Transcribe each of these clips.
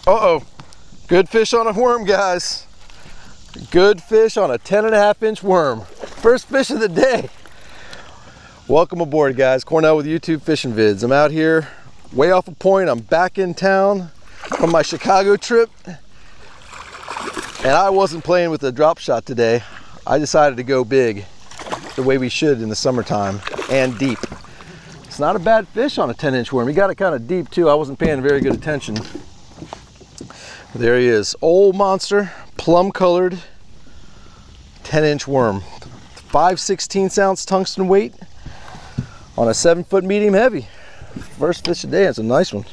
Uh-oh. Good fish on a worm, guys. Good fish on a 10.5-inch worm. First fish of the day. Welcome aboard, guys. Cornell with YouTube Fishing Vids. I'm out here way off a point. I'm back in town from my Chicago trip. And I wasn't playing with the drop shot today. I decided to go big the way we should in the summertime and deep. It's not a bad fish on a 10-inch worm. He got it kind of deep too. I wasn't paying very good attention. There he is, old monster, plum colored 10-inch worm. 5/16 ounce tungsten weight on a 7-foot medium heavy. First fish of the day. It's a nice one.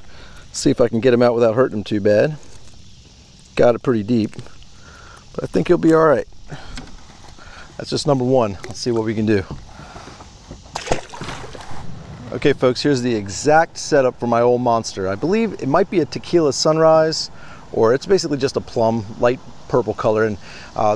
Let's see if I can get him out without hurting him too bad. Got it pretty deep, but I think he'll be all right. That's just number one. Let's see what we can do. Okay folks, here's the exact setup for my old monster. I believe it might be a tequila sunrise, or it's basically just a plum, light purple color. And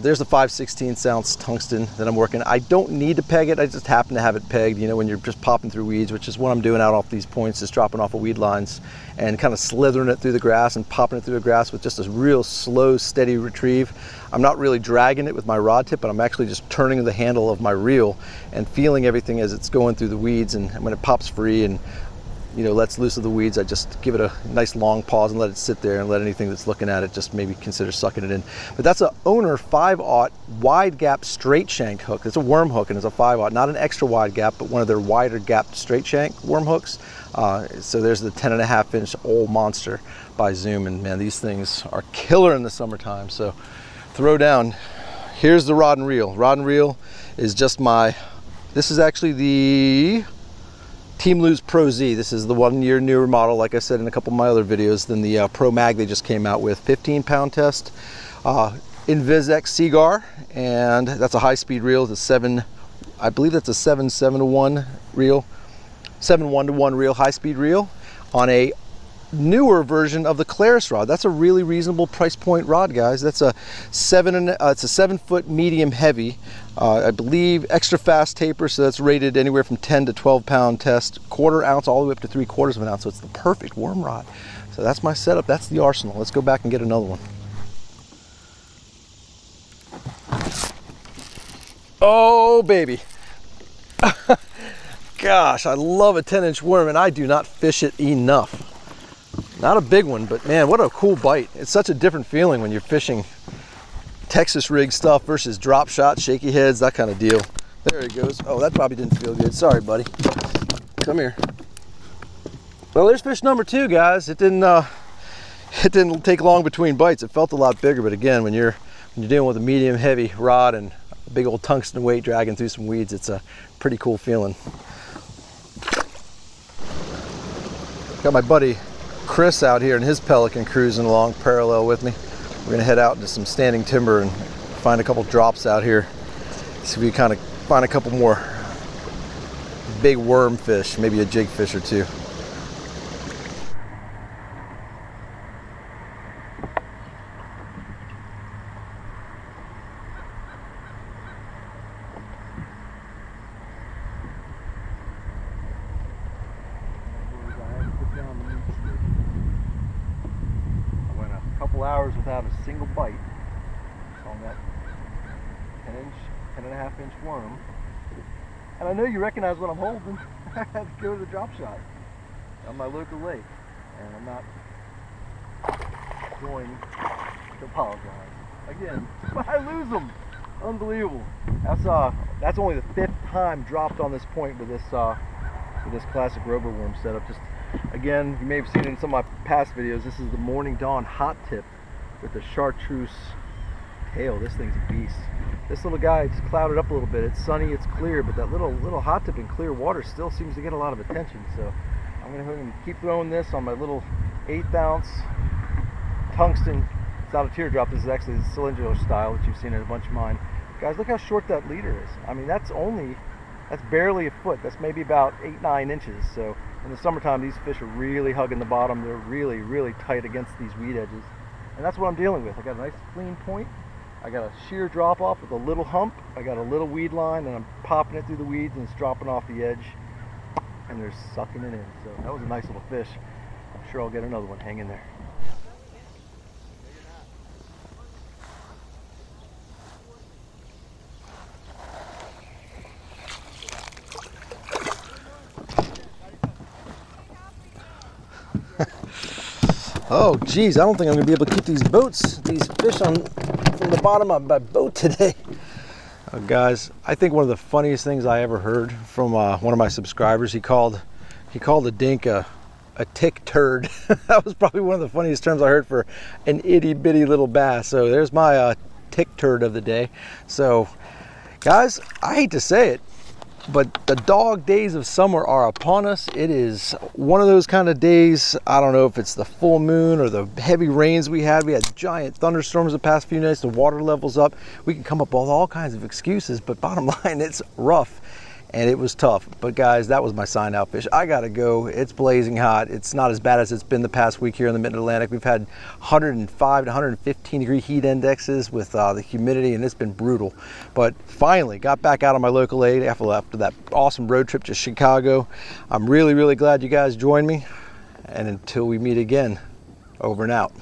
there's the 5/16 ounce tungsten that I'm working. I don't need to peg it. I just happen to have it pegged, you know, when you're just popping through weeds, which is what I'm doing out off these points, just dropping off of weed lines and kind of slithering it through the grass and popping it through the grass with just a real slow, steady retrieve. I'm not really dragging it with my rod tip, but I'm actually just turning the handle of my reel and feeling everything as it's going through the weeds. And when it pops free and, you know, lets loose of the weeds, I just give it a nice long pause and let it sit there and let anything that's looking at it just maybe consider sucking it in. But that's a Owner 5/0 wide gap straight shank hook. It's a worm hook and it's a 5/0, not an extra wide gap, but one of their wider gapped straight shank worm hooks. So there's the 10.5-inch old monster by Zoom, and man, these things are killer in the summertime. So throw down. Here's the rod and reel. Rod and reel is just my, this is actually the Team Lose Pro Z. This is the 1-year newer model, like I said in a couple of my other videos, than the Pro Mag they just came out with. 15-pound test, InvisX Seagar, and that's a high-speed reel. It's a 7, I believe that's a 7/7-to-1 reel, 7/1-to-1 reel, high-speed reel on a newer version of the Clarksburg rod. That's a really reasonable price point rod, guys. That's a it's a 7-foot medium heavy. I believe extra fast taper, so that's rated anywhere from 10 to 12-pound test, 1/4 ounce all the way up to 3/4 of an ounce. So it's the perfect worm rod. So that's my setup. That's the arsenal. Let's go back and get another one. Oh baby. Gosh, I love a 10-inch worm, and I do not fish it enough. Not a big one, but man, what a cool bite. It's such a different feeling when you're fishing Texas rig stuff versus drop shot, shaky heads, that kind of deal. There he goes. Oh, that probably didn't feel good. Sorry, buddy. Come here. Well, there's fish number 2, guys. It didn't take long between bites. It felt a lot bigger, but again, when you're dealing with a medium heavy rod and a big old tungsten weight dragging through some weeds, it's a pretty cool feeling. Got my buddy Chris out here in his Pelican cruising along parallel with me. We're gonna head out into some standing timber and find a couple drops out here. See if we kind of find a couple more big worm fish, maybe a jig fish or two. Hours without a single bite on that 10.5-inch worm. And I know you recognize what I'm holding. I had to go to the drop shot on my local lake, and I'm not going to apologize again, but I lose them. Unbelievable. That's only the 5th time dropped on this point with this classic rubber worm setup. Just again, you may have seen it in some of my past videos. This is the Morning Dawn hot tip with the chartreuse tail. This thing's a beast. This little guy just clouded up a little bit. It's sunny, it's clear, but that little hot tip in clear water still seems to get a lot of attention. So I'm gonna go ahead and keep throwing this on my little 1/8 ounce tungsten. It's not a teardrop. This is actually the cylindrical style that you've seen in a bunch of mine. Guys, look how short that leader is. I mean, that's barely a foot. That's maybe about 8-9 inches. So in the summertime, these fish are really hugging the bottom. They're really, really tight against these weed edges. And that's what I'm dealing with. I got a nice clean point. I got a sheer drop off with a little hump. I got a little weed line, and I'm popping it through the weeds, and it's dropping off the edge, and they're sucking it in. So that was a nice little fish. I'm sure I'll get another one. Hang in there. Oh geez, I don't think I'm gonna be able to keep these fish on from the bottom of my boat today. Guys, I think one of the funniest things I ever heard from one of my subscribers, he called a dink a tick turd. That was probably one of the funniest terms I heard for an itty bitty little bass. So there's my tick turd of the day. So guys, I hate to say it, but the dog days of summer are upon us. It is one of those kind of days. I don't know if it's the full moon or the heavy rains we had. We had giant thunderstorms the past few nights. The water level's up. We can come up with all kinds of excuses, but bottom line, it's rough and it was tough. But guys, that was my sign out fish. I gotta go. It's blazing hot. It's not as bad as it's been the past week here in the Mid-Atlantic. We've had 105 to 115 degree heat indexes with the humidity, and it's been brutal. But finally got back out on my local lake after that awesome road trip to Chicago. I'm really, really glad you guys joined me. And until we meet again, over and out.